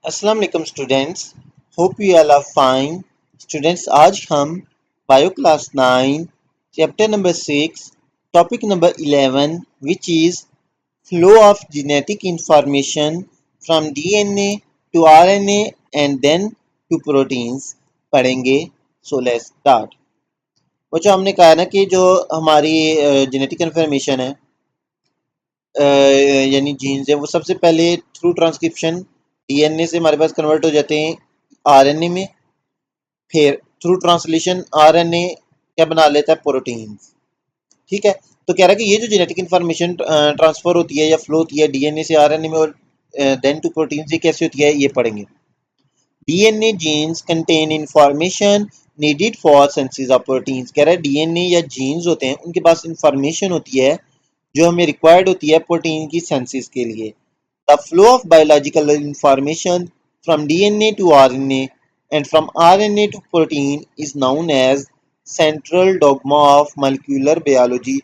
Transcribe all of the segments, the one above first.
अस्सलाम वालेकुम students, hope you all are fine. Students, आज हम bio class 9 chapter number 6 topic number 11 which is flow of genetic information from DNA to RNA and then to proteins पढ़ेंगे। So let's start. बच्चों, हमने कहा ना कि जो हमारी जेनेटिक इंफॉर्मेशन है यानी जीन्स है, वो सबसे पहले थ्रू ट्रांसक्रिप्शन डीएनए से हमारे पास कन्वर्ट हो जाते हैं आरएनए में। फिर थ्रू ट्रांसलेशन आरएनए क्या बना लेता है, प्रोटीन्स। ठीक है, तो कह रहा है कि ये जो जेनेटिक इन्फॉर्मेशन ट्रांसफर होती है या फ्लो होती है डीएनए से आरएनए में और देन टू प्रोटीन्स, ये कैसे होती है ये पढ़ेंगे। DNA genes contain information needed for synthesis of proteins. कह रहा है डीएनए या जीन्स होते हैं, उनके पास इंफॉर्मेशन होती है जो हमें रिक्वायर्ड होती है प्रोटीन की सिंथेसिस के लिए। The flow of biological information from DNA to RNA and from RNA to protein is known as central dogma of molecular biology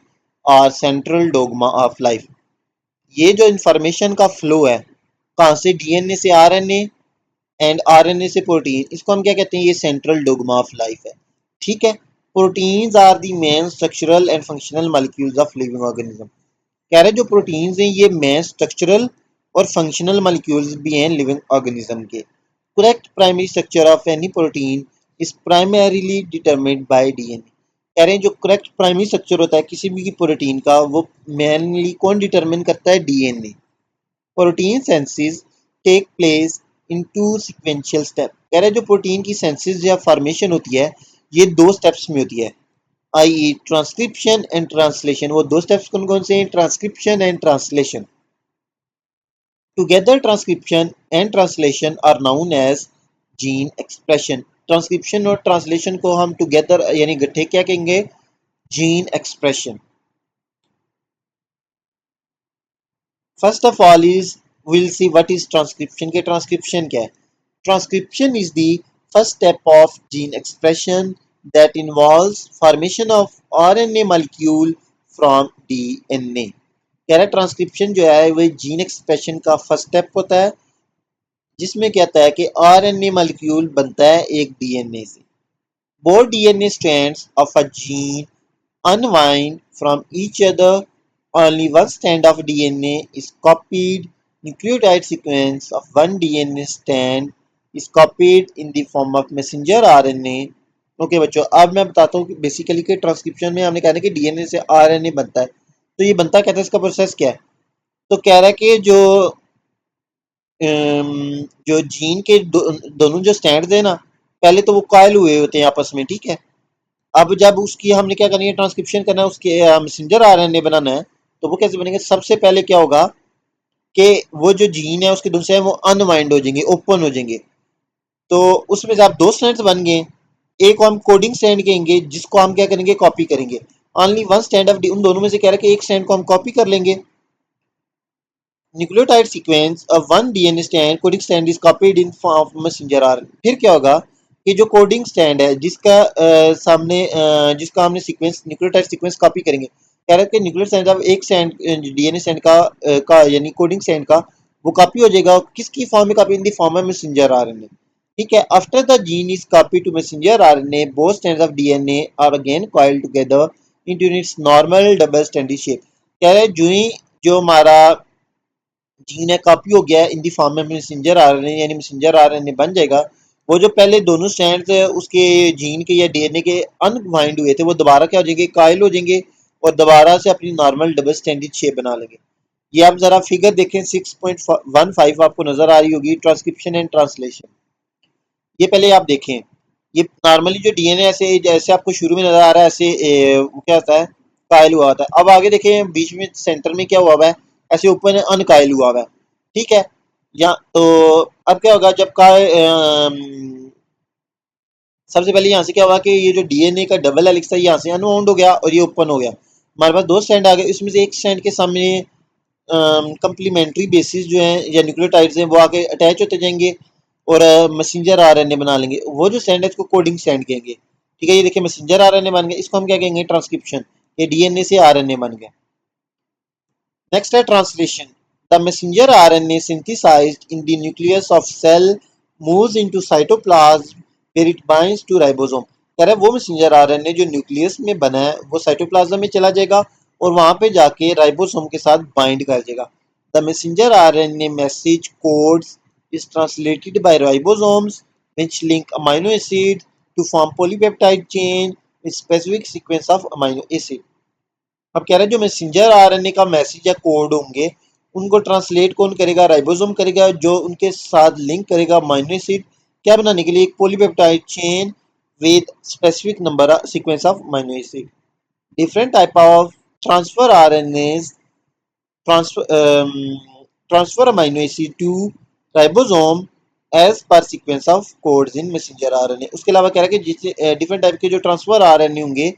or central dogma of life. ये जो इंफॉर्मेशन का flow है कहाँ से, DNA से RNA and RNA से protein, इसको हम क्या कहते हैं, ये सेंट्रल डोग्मा ऑफ लाइफ है। ठीक है, proteins are the main structural and functional molecules of living organism. कह रहे जो प्रोटीन्स हैं ये मेन स्ट्रक्चरल और फंक्शनल मॉलिक्यूल्स भी हैं लिविंग ऑर्गेनिज्म के। Correct primary structure of any protein is primarily determined by DNA. कह रहे हैं जो करेक्ट प्राइमरी स्ट्रक्चर होता है किसी भी प्रोटीन का, वो मेनली कौन डिटरमिन करता है, DNA. Protein synthesis take place in two sequential step. कह रहे हैं जो प्रोटीन की सेंसिस या फॉर्मेशन होती है ये दो स्टेप्स में होती है, आई ट्रांसक्रिप्शन एंड ट्रांसलेशन। वो दो स्टेप्स कौन कौन से हैं, transcription and translation. Together transcription and translation are known as gene expression. Transcription और ट्रांसलेशन को हम टुगेदर यानी इकट्ठे क्या कहेंगे, gene expression. First of all is will see what is transcription के ट्रांसक्रिप्शन क्या है। Transcription is the first step of gene expression that involves formation of RNA molecule from DNA. कह रहा है ट्रांसक्रिप्शन जो है वो जीन एक्सप्रेशन का फर्स्ट स्टेप होता है, जिसमें कहता है कि आरएनए मॉलिक्यूल बनता है एक डीएनए से। Both DNA strands of a gene unwind from each other. Only one strand of DNA is copied. Nucleotide sequence of one DNA strand is copied in the form of messenger RNA. Okay बच्चों, अब मैं बताता हूँ कि basically कि transcription में हमने कहा कि डीएनए से आरएनए बनता है। तो ये बनता क्या था, इसका प्रोसेस क्या है। तो कह रहा है कि जो जीन के दोनों जो स्टैंड है ना, पहले तो वो कायल हुए होते हैं आपस में। ठीक है, अब जब उसकी हमने क्या करनी है, ट्रांसक्रिप्शन करना है, उसके मैसेंजर आरएनए बनाना है, तो वो कैसे बनेंगे। सबसे पहले क्या होगा कि वो जो जीन है उसके दूसरे हैं वो अनवाइंड हो जाएंगे, ओपन हो जाएंगे। तो उसमें से आप दो स्ट्रैंड्स बन गए, एक को हम कोडिंग स्ट्रैंड कहेंगे जिसको हम क्या करेंगे, कॉपी करेंगे। ओनली वन स्टैंड ऑफ उन दोनों में से कह रहा है कि एक स्टैंड को हम कॉपी कर लेंगे। Nucleotide sequence of one DNA stand coding stand is copied in form of messenger RNA. फिर क्या होगा कि जो कोडिंग स्टैंड है जिसका जिसका हमने सीक्वेंस न्यूक्लियोटाइड सीक्वेंस कॉपी करेंगे, कह रहे हैं कि न्यूक्लियोटाइड स्टैंड जब एक स्टैंड डीएनए स्टैंड का यानी कोडिंग स्टैंड का वो कॉपी हो जाएगा, किसकी फॉर्म में copy, in the form of messenger RNA. ठीक है, after the gene is copy to messenger RNA both strands of DNA are again coiled together into its normal double standard shape. कह रहे हैं जो ही जो हमारा जीन है कॉपी हो गया है इन दी फॉर्म में मैसेंजर आरएनए, यानी मैसेंजर आरएनए बन जाएगा। वो जो पहले दोनों स्ट्रैंड्स उसके जीन के या डीएनए के अनवाइंड हुए थे वो दोबारा क्या हो जाएंगे, कायल हो जाएंगे और दोबारा से अपनी नॉर्मल डबल स्टैंडर्ड शेप बना लेंगे। ये आप जरा फिगर देखें 6.15 आपको नजर आ रही होगी, ट्रांसक्रिप्शन एंड ट्रांसलेशन। ये पहले आप देखें, ये नॉर्मली जो डीएनए ऐसे जैसे आपको शुरू में नजर आ रहा है ऐसे वो क्या होता है, कायल हुआ होता है। अब आगे देखें बीच में सेंटर में क्या हुआ हुआ है, ऐसे ऊपर अनकायल हुआ हुआ है। ठीक है, या तो अब क्या होगा जब का सबसे पहले यहाँ से क्या हुआ कि ये जो डीएनए का डबल हेलिक्स था यहाँ से अनवाउंड हो गया और ये ओपन हो गया। हमारे पास दो स्टैंड आ गए, इसमें से एक स्टैंड के सामने कंप्लीमेंट्री बेसिस जो है या न्यूक्लियोटाइड्स हैं वो आगे अटैच होते जाएंगे और मैसेंजर आरएनए बना लेंगे। वो जो स्टैंड है इसको कोडिंग स्टैंड कहेंगे। ठीक है, ये देखिए मैसेंजर आरएनए बन गया, इसको हम क्या कहेंगे, ट्रांसक्रिप्शन। ये डीएनए से आरएनए बन गया। नेक्स्ट है translation. The messenger RNA synthesized in the nucleus of cell moves into cytoplasm where it binds to ribosome. कह रहा है वो मैसेंजर आरएनए जो न्यूक्लियस में बना है वो साइटोप्लाज्म में चला जाएगा और वहां पे जाके राइबोसोम के साथ बाइंड कर जाएगा. The messenger RNA message codes is translated by ribosomes which link amino acid to form polypeptide chain with specific sequence of amino acid. अब कह रहे हैं जो मैसेंजर आरएनए का मैसेज या कोड होंगे उनको ट्रांसलेट कौन करेगा? राइबोसोम करेगा जो उनके साथ लिंक करेगा अमीनो एसिड क्या बनाने के लिए? एक polypeptide chain with specific number sequence of amino acid. Different type of transfer RNAs transfer amino acid to ribosome as per sequence of codes in messenger RNA. उसके अलावा कह रहा है कि जितने डिफरेंट टाइप के जो ट्रांसफर आरएनए होंगे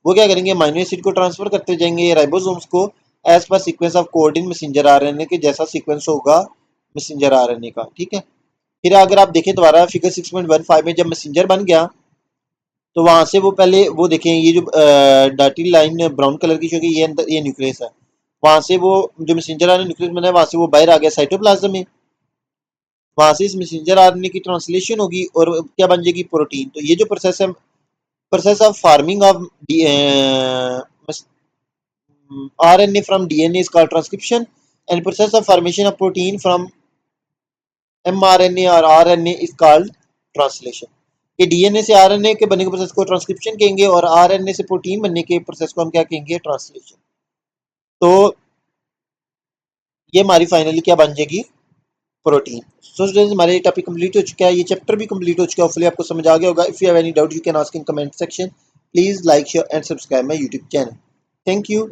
वो क्या करेंगे? अमीनो एसिड को ट्रांसफर करते जाएंगे राइबोसोम्स को as per sequence of code in messenger RNA के जैसा सीक्वेंस होगा मैसेंजर आरएनए का. ठीक है. फिर अगर आप देखें दोबारा फिगर 6.15 में जब मैसेंजर बन गया तो वहां से वो पहले वो देखें ये जो डॉटेड लाइन ब्राउन कलर की जो ये न्यूक्लियस है वहां से वो जो मैसेंजर आरएनए न्यूक्लियस बना है वहां से वो बाहर आ गया साइटोप्लाज्म में. वहां से इस मैसेंजर आरएनए की ट्रांसलेशन होगी और क्या बन जाएगी? प्रोटीन. तो ये जो प्रोसेस है process of farming of RNA from DNA is called transcription and process of formation of protein from mRNA or RNA is called translation. कि डीएनए से आरएनए के बनने के प्रोसेस को ट्रांसक्रिप्शन कहेंगे और आरएनए से प्रोटीन बनने के प्रोसेस को हम क्या कहेंगे? ट्रांसलेशन. तो ये हमारी फाइनली क्या बन जाएगी? प्रोटीन. सो स्टूडेंट्स हमारे टॉपिक कंप्लीट हो चुका है. ये चैप्टर भी कंप्लीट हो चुका है. होपफुली आपको समझ आ गया होगा. If you have any doubt you can ask in comment section. Please like share and subscribe my YouTube channel. Thank you.